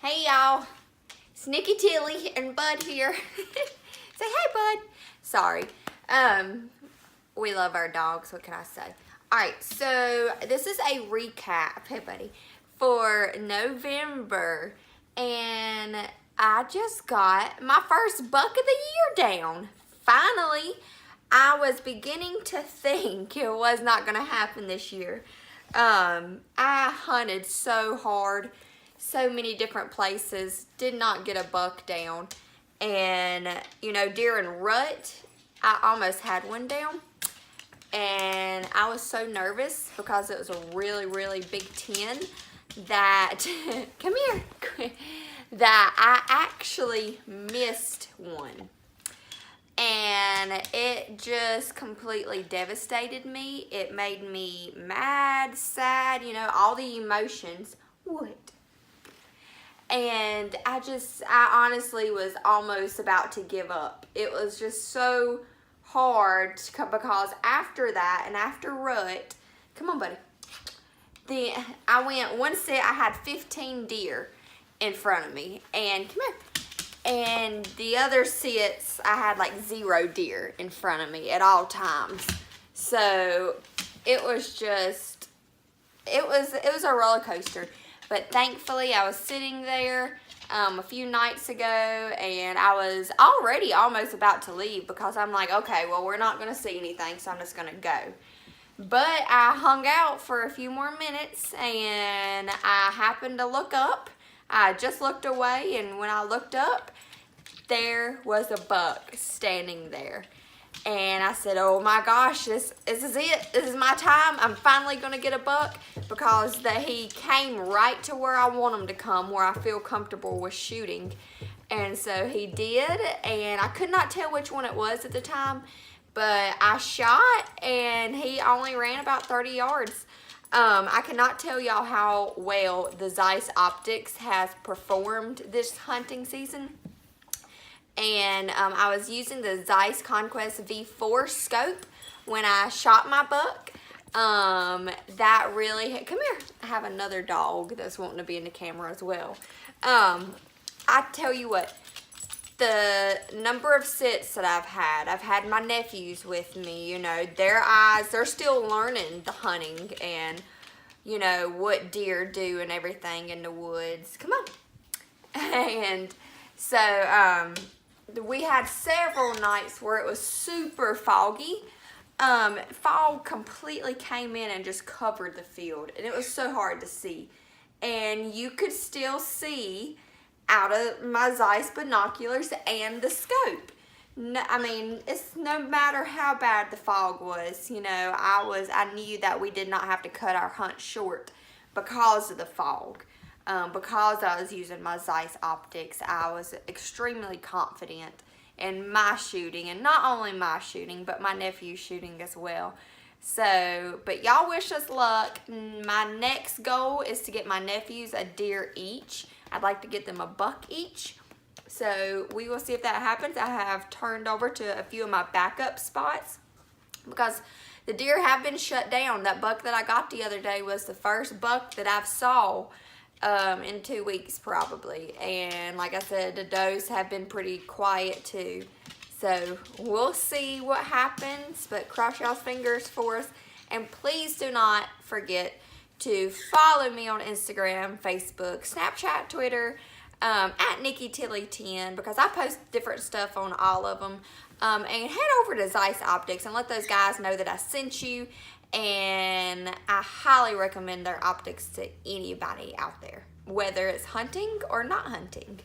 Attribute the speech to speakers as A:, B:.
A: Hey y'all, it's Nikki Tilly and Bud here. Say hey Bud. Sorry. We love our dogs, what can I say? Alright, so this is a recap, hey buddy, for November. And I just got my first buck of the year down. Finally, I was beginning to think it was not gonna happen this year. I hunted so hard, so many different places, did not get a buck down. And you know, during rut, I almost had one down. And I was so nervous because it was a really big 10 that, come here, that I actually missed one. And it just completely devastated me. It made me mad, sad, you know, all the emotions. What? And I honestly was almost about to give up. It was just so hard because after that and after rut, come on buddy, I went one set, I had 15 deer in front of me, and come here, and the other sets I had like 0 deer in front of me at all times. So it was just, it was a roller coaster. But thankfully I was sitting there a few nights ago, and I was already almost about to leave because I'm like, okay, well, we're not gonna see anything, so I'm just gonna go. But I hung out for a few more minutes, and I happened to look up. I just looked away, and when I looked up, there was a buck standing there. And I said, oh my gosh, this is it. This is my time. I'm finally going to get a buck, because he came right to where I want him to come, where I feel comfortable with shooting. And so he did, and I could not tell which one it was at the time, but I shot, and he only ran about 30 yards. I cannot tell y'all how well the Zeiss Optics has performed this hunting season. And I was using the Zeiss Conquest V4 scope when I shot my buck. That really, come here, I have another dog that's wanting to be in the camera as well. I tell you what, the number of sits that I've had my nephews with me, you know, their eyes, they're still learning the hunting and, you know, what deer do and everything in the woods. Come on. And so, we had several nights where it was super foggy. Fog completely came in and just covered the field, and it was so hard to see. And you could still see out of my Zeiss binoculars and the scope. No, I mean, it's no matter how bad the fog was, you know, I knew that we did not have to cut our hunt short because of the fog. Because I was using my Zeiss Optics, I was extremely confident in my shooting, and not only my shooting, but my nephew's shooting as well. So, but y'all wish us luck. My next goal is to get my nephews a deer each. I'd like to get them a buck each. So we will see if that happens. I have turned over to a few of my backup spots because the deer have been shut down. That buck that I got the other day was the first buck that I've saw in 2 weeks probably, and like I said, the does have been pretty quiet too. So we'll see what happens, but cross y'all's fingers for us. And please do not forget to follow me on Instagram, Facebook, Snapchat, Twitter, at Nikki Tilly 10, because I post different stuff on all of them. And head over to Zeiss Optics and let those guys know that I sent you. And I highly recommend their optics to anybody out there, whether it's hunting or not hunting.